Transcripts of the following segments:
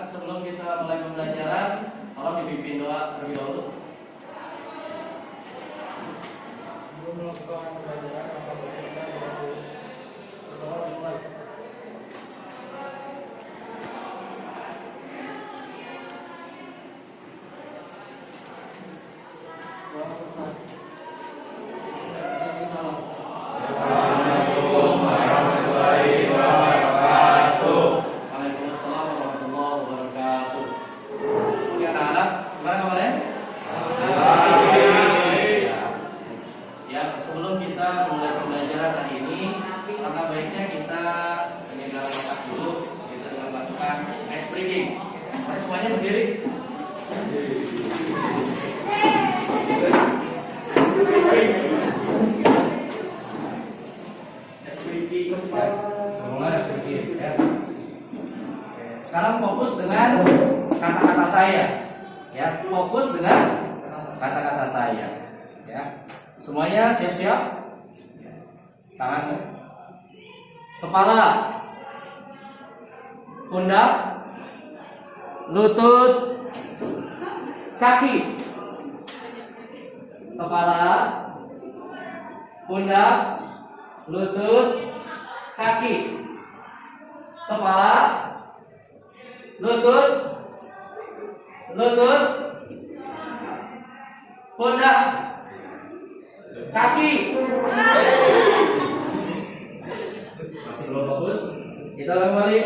Silakan sebelum kita mulai pembelajaran, tolong dipimpin doa terlebih dahulu. Sebelum melakukan pembelajaran, maka kita berdoa mulai. Waalaikumsalam warahmatullahi wabarakatuh. Oke anak-anak, gimana kabarnya? Ya, sebelum kita mulai pembelajaran hari ini, maka baiknya kita menyegarkan otak dulu, kita dengan melakukan ice breathing. Mari semuanya berdiri. Ice breathing. Semua ice breathing. Ya. Oke, sekarang fokus dengan kata-kata saya. Ya, fokus dengan kata-kata saya. Ya. Semuanya siap-siap? Tangan, kepala, pundak, lutut, kaki. Kepala, pundak, lutut, kaki. Kepala, lutut, pundak, kaki. Masih belum fokus? Kita ulang kembali.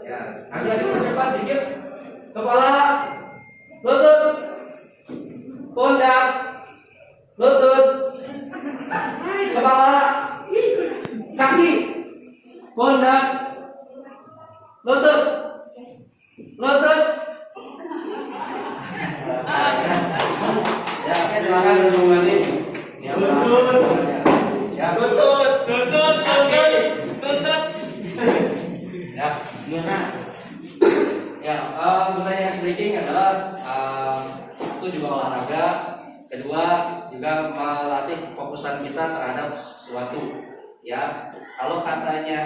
Ya, nanti percepat dikit. Kepala, lutut, pundak, lutut, kepala, kaki, pundak, lutut. Ya, oke, silakan duduk kembali. Ya, ya, lutut, kaki, lutut. Ya, ya. Gunanya ice breathing adalah itu juga olahraga. Kedua, juga melatih fokusan kita terhadap sesuatu. Ya, kalau katanya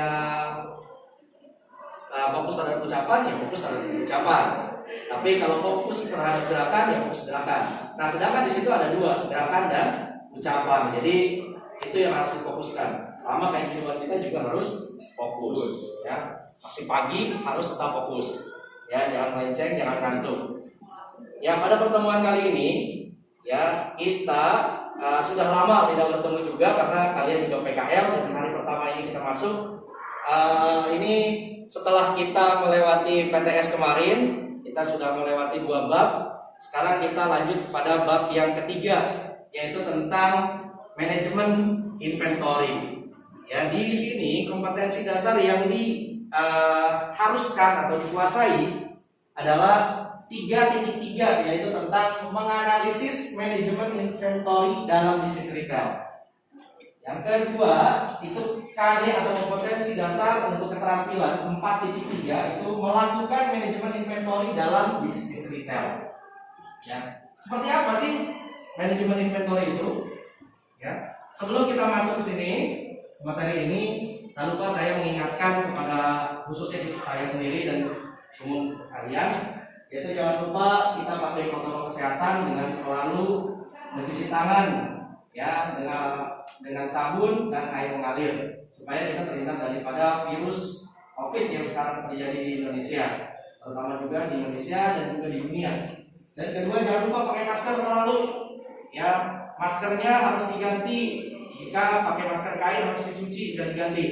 fokus terhadap ucapan, ya fokus terhadap ucapan. Tapi kalau fokus terhadap gerakan, ya fokus gerakan. Nah, sedangkan di situ ada dua, gerakan dan ucapan. Jadi itu yang harus difokuskan. Sama kayak kehidupan kita juga harus fokus. Ya, masih pagi harus tetap fokus. Ya, jangan melenceng, jangan ngantuk. Ya, pada pertemuan kali ini, ya kita sudah lama tidak bertemu juga karena kalian juga PKL dan hari pertama ini kita masuk. Ini setelah kita melewati PTS kemarin, kita sudah melewati 2 bab. Sekarang kita lanjut pada bab yang ketiga, yaitu tentang manajemen inventory. Ya, di sini kompetensi dasar yang diharuskan atau dikuasai adalah 3.3, yaitu tentang menganalisis manajemen inventory dalam bisnis retail. Yang kedua itu KD atau kompetensi dasar untuk keterampilan 4.3, itu melakukan manajemen inventory dalam bisnis retail. Ya, seperti apa sih manajemen inventory itu? Ya, sebelum kita masuk ke sini materi ini, tak lupa saya mengingatkan kepada khususnya saya sendiri dan umum kalian, yaitu jangan lupa kita pakai protokol kesehatan dengan selalu mencuci tangan, ya, dengan sabun dan air mengalir, supaya kita terhindar daripada virus COVID yang sekarang terjadi di Indonesia, terutama juga di Indonesia dan juga di dunia. Dan kedua, jangan lupa pakai masker selalu, ya, maskernya harus diganti. Jika pakai masker kain harus dicuci dan diganti.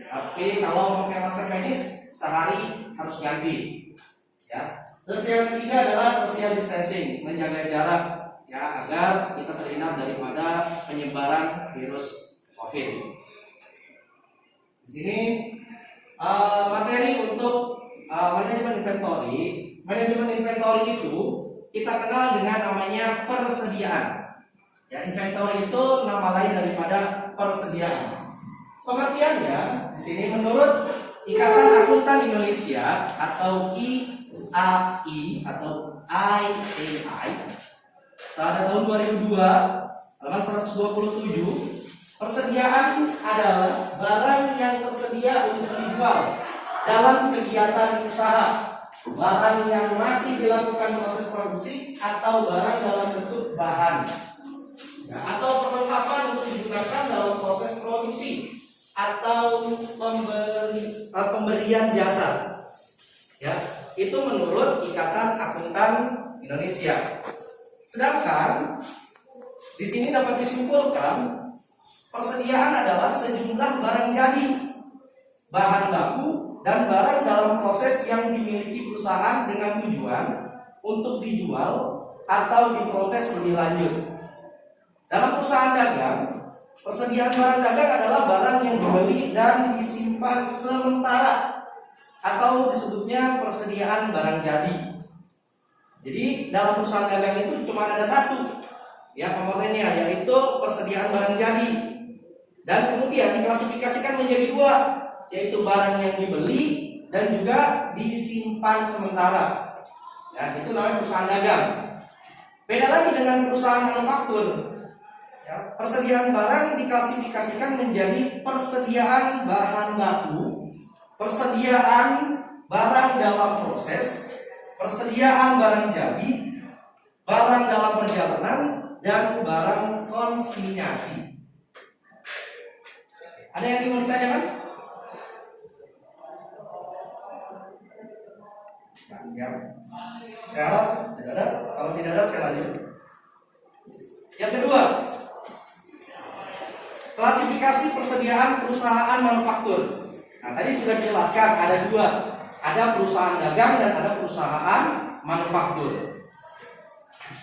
Tapi kalau pakai masker medis sehari harus ganti. Ya. Terus yang ketiga adalah social distancing, menjaga jarak, ya, agar kita terhindar daripada penyebaran virus COVID. Di sini materi untuk manajemen inventory. Manajemen inventory itu kita kenal dengan namanya persediaan. Ya, inventory itu nama lain daripada persediaan. Pengertiannya di sini menurut Ikatan Akuntan Indonesia atau IAI atau IAI pada tahun 2002 halaman 127, persediaan adalah barang yang tersedia untuk dijual dalam kegiatan usaha barang yang masih dilakukan proses produksi atau barang dalam bentuk bahan. Nah, atau perlengkapan untuk digunakan dalam proses produksi atau pemberian jasa. Ya, itu menurut Ikatan Akuntan Indonesia. Sedangkan di sini dapat disimpulkan persediaan adalah sejumlah barang jadi, bahan baku, dan barang dalam proses yang dimiliki perusahaan dengan tujuan untuk dijual atau diproses lebih lanjut. Dalam perusahaan dagang, persediaan barang dagang adalah barang yang dibeli dan disimpan sementara atau disebutnya persediaan barang jadi. Jadi dalam perusahaan dagang itu cuma ada satu ya komponennya, yaitu persediaan barang jadi. Dan kemudian diklasifikasikan menjadi dua, yaitu barang yang dibeli dan juga disimpan sementara. Ya, itu namanya perusahaan dagang. Beda lagi dengan perusahaan manufaktur. Ya, persediaan barang diklasifikasikan menjadi persediaan bahan baku, persediaan barang dalam proses, persediaan barang jadi, barang dalam perjalanan, dan barang konsinyasi. Ada yang mau ditanyakan? Ya. Saya harap tidak ada. Kalau tidak ada, saya lanjut. Yang kedua, klasifikasi persediaan perusahaan manufaktur. Nah, tadi sudah dijelaskan ada dua, ada perusahaan dagang dan ada perusahaan manufaktur.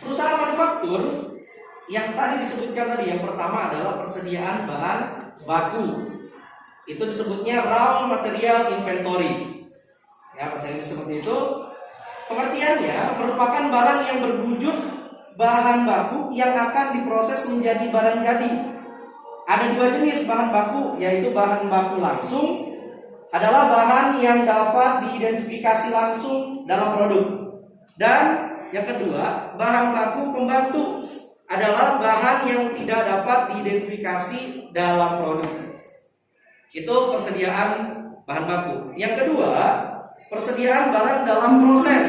Perusahaan manufaktur yang tadi disebutkan tadi, yang pertama adalah persediaan bahan baku. Itu disebutnya raw material inventory. Ya, bahasa Inggris seperti itu. Pengertiannya merupakan barang yang berwujud bahan baku yang akan diproses menjadi barang jadi. Ada dua jenis bahan baku, yaitu bahan baku langsung adalah bahan yang dapat diidentifikasi langsung dalam produk. Dan yang kedua, bahan baku pembantu adalah bahan yang tidak dapat diidentifikasi dalam produk. Itu persediaan bahan baku. Yang kedua, persediaan barang dalam proses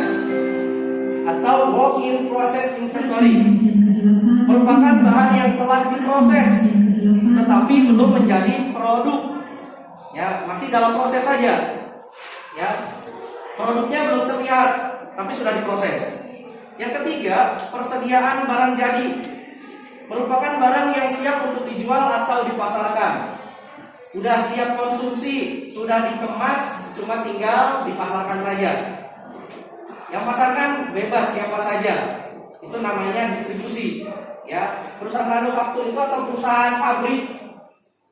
atau work in process inventory merupakan bahan yang telah diproses tetapi belum menjadi produk. Ya, masih dalam proses saja. Ya. Produknya belum terlihat tapi sudah diproses. Yang ketiga, persediaan barang jadi merupakan barang yang siap untuk dijual atau dipasarkan. Sudah siap konsumsi, sudah dikemas, cuma tinggal dipasarkan saja. Yang pasarkan bebas siapa saja. Itu namanya distribusi. Ya, perusahaan manufaktur itu atau perusahaan pabrik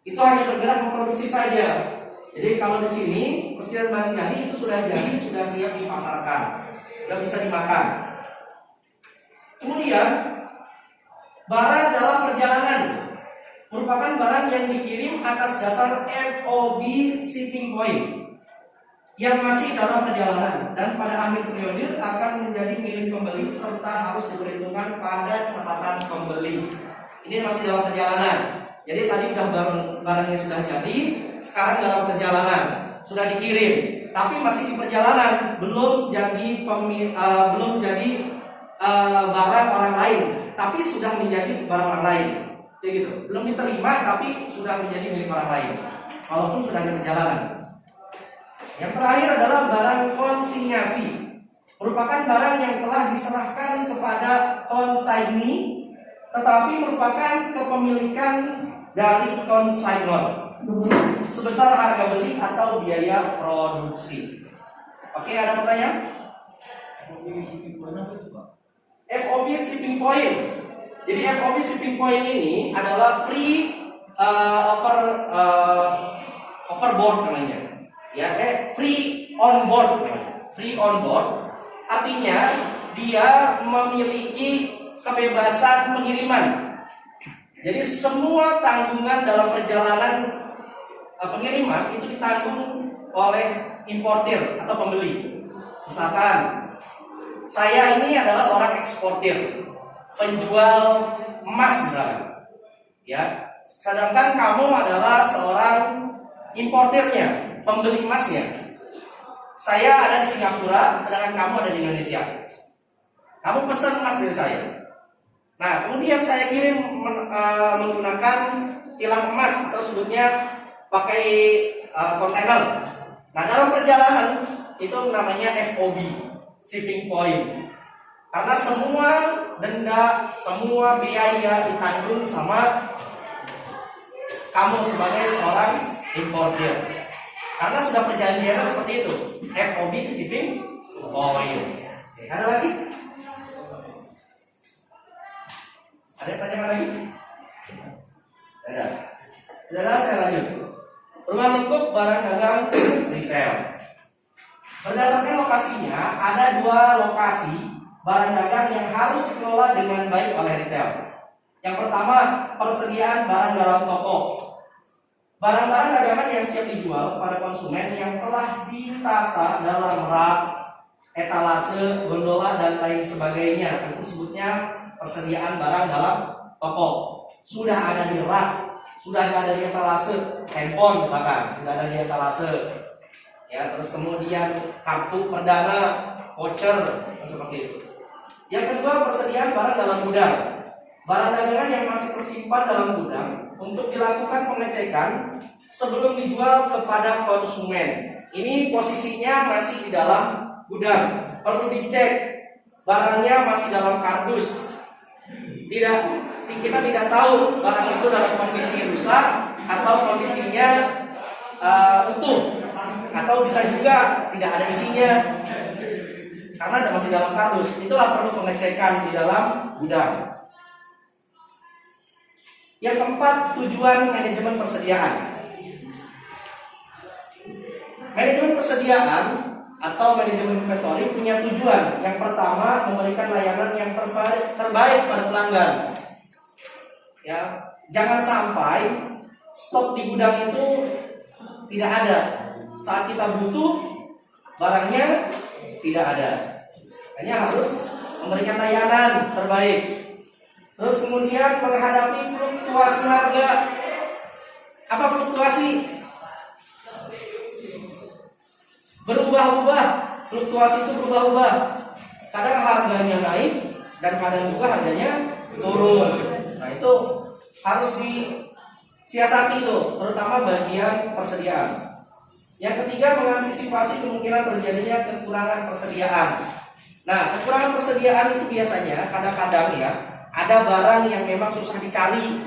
itu hanya bergerak memproduksi saja. Jadi kalau di sini persediaan barang jadi itu sudah jadi, sudah siap dipasarkan, sudah bisa dimakan. Kemudian barang dalam perjalanan merupakan barang yang dikirim atas dasar FOB shipping point yang masih dalam perjalanan dan pada akhir periode akan menjadi milik pembeli serta harus diperhitungkan pada catatan pembeli. Ini masih dalam perjalanan. Jadi tadi udah barangnya sudah jadi, sekarang dalam perjalanan, sudah dikirim, tapi masih di perjalanan, belum jadi barang orang lain, tapi sudah menjadi barang orang lain. Kayak gitu. Belum diterima tapi sudah menjadi milik orang lain, walaupun sudah di perjalanan. Yang terakhir adalah barang konsinyasi, merupakan barang yang telah diserahkan kepada konsignee, tetapi merupakan kepemilikan dari konsignor sebesar harga beli atau biaya produksi. Oke, ada pertanyaan? FOB shipping point. Jadi FOB shipping point ini adalah free overboard namanya. Ya, free on board. Free on board artinya dia memiliki kebebasan pengiriman. Jadi semua tanggungan dalam perjalanan pengiriman itu ditanggung oleh importir atau pembeli. Misalkan saya ini adalah seorang eksportir, penjual emas misalnya, ya. Sedangkan kamu adalah seorang importirnya, pembeli emasnya. Saya ada di Singapura, sedangkan kamu ada di Indonesia. Kamu pesan emas dari saya. Nah, kemudian saya kirim menggunakan tilang emas atau sebutnya pakai kontainer. Nah, dalam perjalanan itu namanya FOB, shipping point. Karena semua denda, semua biaya ditanggung sama kamu sebagai seorang importer. Karena sudah perjanjiannya seperti itu. FOB, shipping point. Oke, ada lagi? Ada yang tanya lagi? Ada. Sudah, saya lanjut. Ruang lingkup barang dagang retail. Berdasarkan lokasinya, ada 2 lokasi barang dagang yang harus dikelola dengan baik oleh retail. Yang pertama, persediaan barang dalam toko. Barang-barang dagangan yang siap dijual kepada konsumen yang telah ditata dalam rak, etalase, gondola, dan lain sebagainya. Itu sebutnya persediaan barang dalam toko. Sudah ada di rak, sudah ada di etalase, handphone misalkan, sudah ada di etalase. Ya, terus kemudian kartu perdana, voucher, seperti itu. Yang kedua, persediaan barang dalam gudang. Barang dagangan yang masih tersimpan dalam gudang untuk dilakukan pengecekan sebelum dijual kepada konsumen. Ini posisinya masih di dalam gudang. Perlu dicek barangnya masih dalam kardus. Kita tidak tahu barang itu dalam kondisi rusak atau kondisinya utuh, atau bisa juga tidak ada isinya karena masih dalam kardus. Itulah perlu pengecekan di dalam gudang. Yang keempat, tujuan manajemen persediaan. Manajemen persediaan atau manajemen inventory punya tujuan. Yang pertama, memberikan layanan yang terbaik pada pelanggan. Ya, jangan sampai stok di gudang itu tidak ada. Saat kita butuh, barangnya tidak ada. Hanya harus memberikan layanan terbaik. Terus kemudian menghadapi fluktuasi harga. Apa fluktuasi? Berubah-ubah. Fluktuasi itu berubah-ubah. Kadang harganya naik dan kadang juga harganya turun. Nah, itu harus disiasati itu, terutama bagian persediaan. Yang ketiga, mengantisipasi kemungkinan terjadinya kekurangan persediaan. Nah, kekurangan persediaan itu biasanya kadang-kadang ya, ada barang yang memang susah dicari,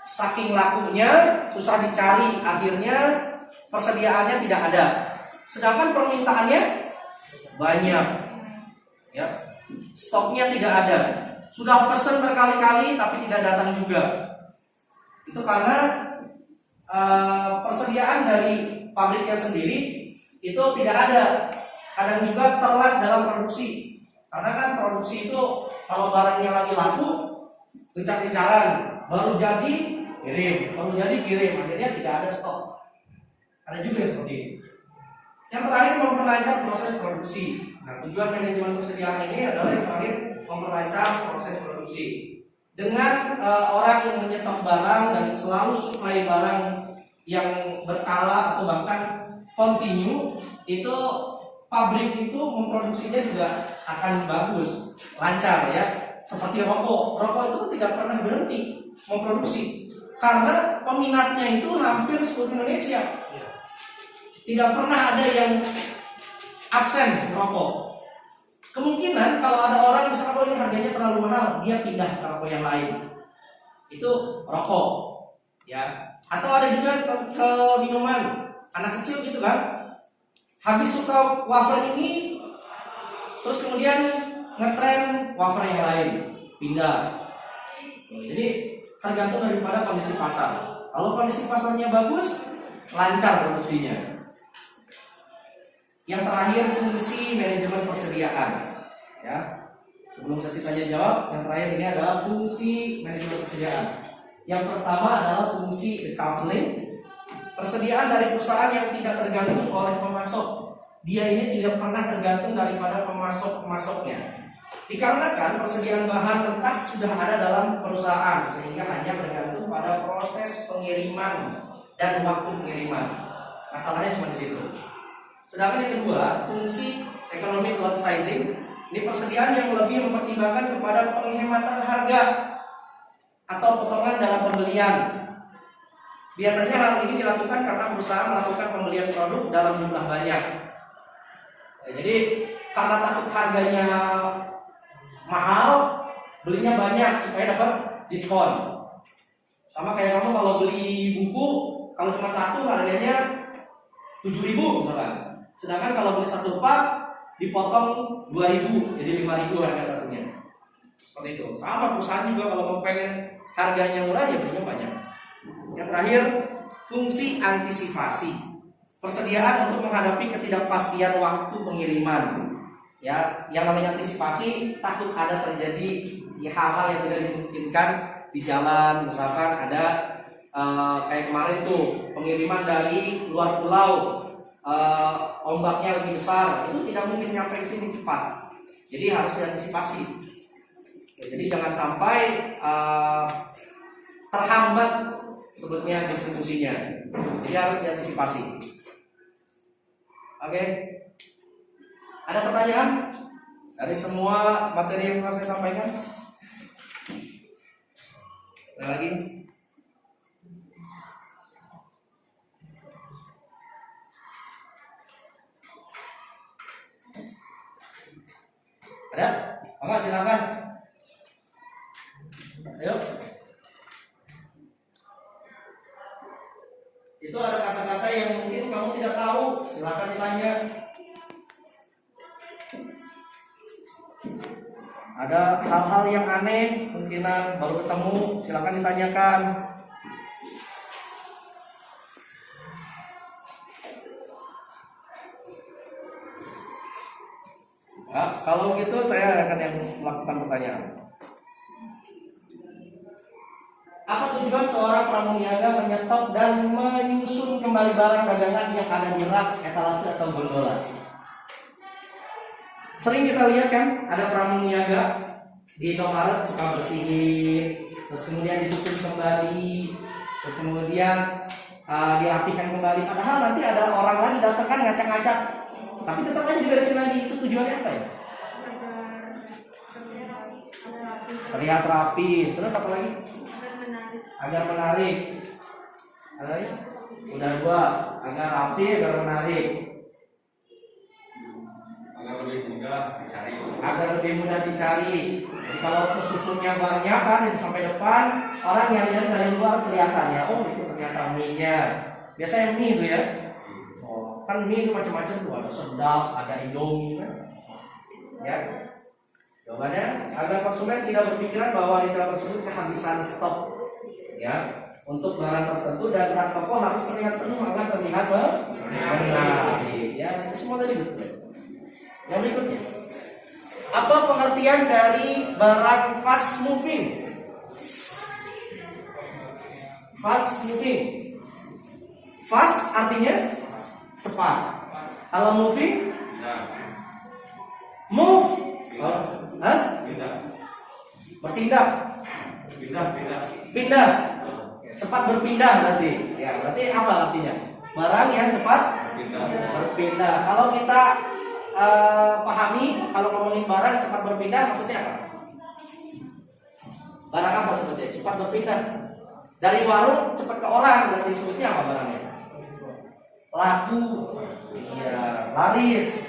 saking lakunya susah dicari, akhirnya persediaannya tidak ada. Sedangkan permintaannya banyak, ya, stoknya tidak ada. Sudah pesan berkali-kali tapi tidak datang juga. Itu karena persediaan dari pabriknya sendiri itu tidak ada. Kadang juga telat dalam produksi. Karena kan produksi itu kalau barangnya lagi laku, gencar-gencaran, baru jadi kirim, akhirnya tidak ada stok. Ada juga yang seperti itu. Yang terakhir, memperlancar proses produksi. Nah, tujuan manajemen persediaan ini adalah yang terakhir, memperlancar proses produksi. Dengan orang yang menyetok barang dan selalu suplai barang yang berkala atau bahkan continue, itu pabrik itu memproduksinya juga akan bagus, lancar ya. Seperti rokok itu tidak pernah berhenti memproduksi karena peminatnya itu hampir seluruh Indonesia. Tidak pernah ada yang absen rokok. Kemungkinan kalau ada orang misalnya ini harganya terlalu mahal, dia pindah ke rokok yang lain. Itu rokok, ya. Atau ada juga ke minuman, anak kecil gitu kan. Habis suka wafer ini, terus kemudian ngetren wafer yang lain, pindah. Jadi tergantung daripada kondisi pasar. Kalau kondisi pasarnya bagus, lancar produksinya. Yang terakhir, fungsi manajemen persediaan. Ya, sebelum sesi tanya jawab, yang terakhir ini adalah fungsi manajemen persediaan. Yang pertama adalah fungsi decoupling. Persediaan dari perusahaan yang tidak tergantung oleh pemasok. Dia ini tidak pernah tergantung daripada pemasoknya. Dikarenakan persediaan bahan mentah sudah ada dalam perusahaan, sehingga hanya bergantung pada proses pengiriman dan waktu pengiriman. Masalahnya cuma di situ. Sedangkan yang kedua, fungsi economic lot sizing, ini persediaan yang lebih mempertimbangkan kepada penghematan harga atau potongan dalam pembelian. Biasanya hal ini dilakukan karena perusahaan melakukan pembelian produk dalam jumlah banyak. Jadi karena takut harganya mahal, belinya banyak supaya dapat diskon. Sama kayak kamu kalau beli buku, kalau cuma satu harganya 7.000 misalkan. Sedangkan kalau beli satu pak dipotong 2.000, jadi 5.000 harga satunya. Seperti itu. Sama perusahaan juga kalau mau pengen harganya murah ya belinya banyak. Yang terakhir, fungsi antisipasi. Persediaan untuk menghadapi ketidakpastian waktu pengiriman. Ya, yang namanya antisipasi takut ada terjadi hal-hal yang tidak dimungkinkan di jalan, misalkan ada kayak kemarin tuh pengiriman dari luar pulau, ombaknya lebih besar, itu tidak mungkin nyampe ke sini cepat. Jadi harus diantisipasi. Jadi jangan sampai terhambat sebetulnya distribusinya. Jadi harus diantisipasi. Oke. Ada pertanyaan dari semua materi yang telah saya sampaikan? Ada lagi? Ada? Maka silakan. Ayo. Itu ada kata-kata yang mungkin kamu tidak tahu, silakan ditanya. Ada hal-hal yang aneh, mungkinan baru ketemu, silakan ditanyakan. Nah, kalau gitu saya akan yang melakukan pertanyaan. Apa tujuan seorang pramuniaga menyetop dan menyusun kembali barang dagangan yang ada di rak, etalase atau gondola? Sering kita lihat kan, ada pramuniaga di Indomaret suka bersihin, terus kemudian disusun kembali, terus kemudian dirapikan kembali. Padahal nanti ada orang lagi datang kan ngacak-ngacak, tapi tetap aja diberesin lagi. Itu tujuannya apa ya? Terlihat rapi. Terus apa lagi? Agar menarik. Ada lagi? Udah dua. Agar rapi, agar menarik. Agar lebih mudah dicari. Agar lebih mudah dicari. Jadi kalau susunnya banyak kan sampai depan, orang yang lihat dari luar kelihatan ya. Oh itu ternyata mie-nya. Biasanya mie itu ya. Oh, kan mie itu macam-macam tuh. Ada sedap, ada indomie kan. Ya. Jawabannya agar konsumen tidak berpikiran bahwa retail tersebut kehabisan stok. Ya, untuk barang tertentu dan rak toko harus terlihat penuh agar terlihat menarik. Ya, itu semua tadi betul. Yang berikutnya, apa pengertian dari barang fast moving? Fast moving. Fast artinya cepat. Kalau moving, move. Bertindak. Pindah. Cepat berpindah berarti. Ya, berarti apa artinya? Barang yang cepat berpindah. Kalau kita pahami, kalau ngomongin barang cepat berpindah maksudnya apa? Barang apa sebetulnya? Cepat berpindah. Dari warung cepat ke orang, berarti sebetulnya apa barangnya? Laku. Ya, laris.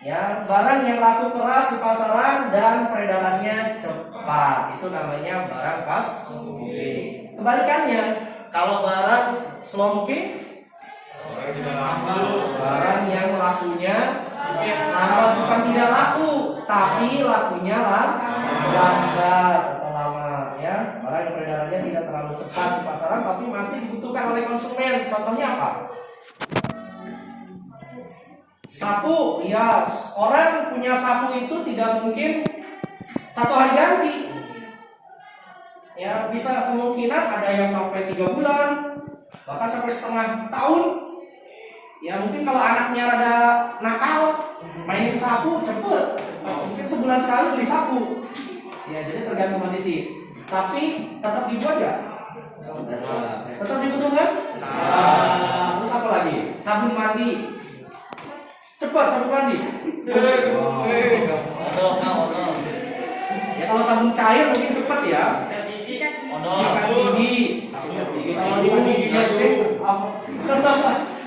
Ya, barang yang laku keras di pasaran dan peredarannya cepat. Itu namanya barang fast moving. Kebalikannya, kalau barang slow moving, barang yang lakunya lambat, bukan tidak laku, tapi lakunya lambat atau lama. Ya, barang yang peredarannya tidak terlalu cepat di pasaran, tapi masih dibutuhkan oleh konsumen. Contohnya apa? Sapu, ya, orang punya sapu itu tidak mungkin satu hari ganti. Ya, bisa kemungkinan ada yang sampai 3 bulan, bahkan sampai setengah tahun. Ya, mungkin kalau anaknya rada nakal, mainin sapu cepet. Mungkin sebulan sekali beli sapu. Ya, jadi tergantung kondisi. Tapi tetap dibuat ya? Tetap dibutuhkan? Terus apa lagi? Sabun mandi. Cepat sabun mandi. Ya kalau sabun cair mungkin cepat ya. Sikat gigi. Sikat gigi. Kalau sikat giginya itu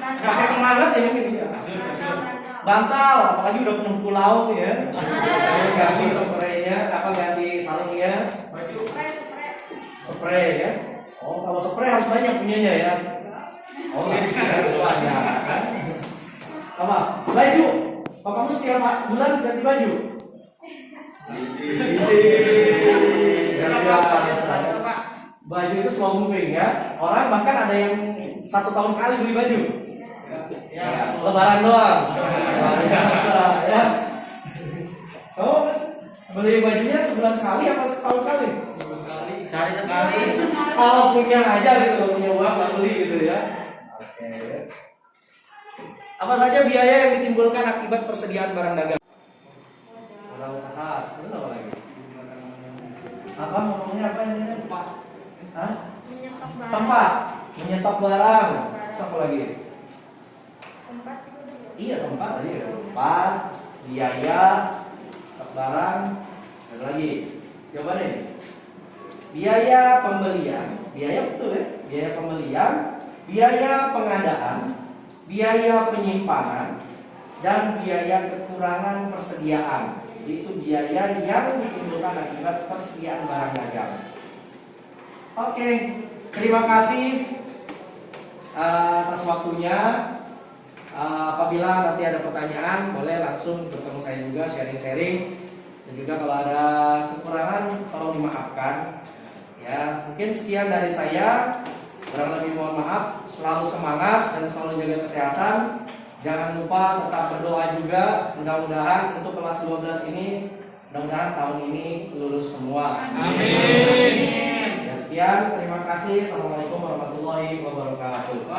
pakai semangat ya mungkin ya. Bantal, apalagi udah penuh pulau ya. Saya ganti spraynya, ganti sarungnya. Spray ya. Oh, kalau spray harus banyak punyanya ya. Oh, ini harus banyak kan. Apa? Baju. Kalau kamu setiap bulan ganti baju. Baju itu slow moving ya. Orang bahkan ada yang 1 tahun sekali beli baju. Ya, lebaran doang. Luar biasa ya. Kamu beli bajunya sebulan sekali apa setahun sekali? Sehari sekali. Kalau punya aja gitu, kalau punya uang nggak beli gitu ya. Oke. Apa saja biaya yang ditimbulkan akibat persediaan barang dagang? Modal usaha. Terus apa lagi? Apa ngomongnya apa ini? Tempat. Hah? Tempat. Menyetok barang. Terus apa lagi? Iya tempat tadi ya. Tempat, biaya, stok barang, ada lagi. Jawabannya biaya pembelian, biaya betul ya, biaya pembelian, biaya pengadaan, biaya penyimpanan, dan biaya kekurangan persediaan. Itu biaya yang ditimbulkan akibat persediaan barang dagang. Oke, terima kasih atas waktunya. Apabila nanti ada pertanyaan, boleh langsung bertemu saya juga, sharing-sharing. Dan juga kalau ada kekurangan, tolong dimaafkan. Ya, mungkin sekian dari saya. Kurang lebih mohon maaf. Selalu semangat dan selalu jaga kesehatan. Jangan lupa tetap berdoa juga. Mudah-mudahan untuk kelas 12 ini, mudah-mudahan tahun ini lulus semua. Amin. Ya, sekian. Terima kasih. Assalamualaikum warahmatullahi wabarakatuh.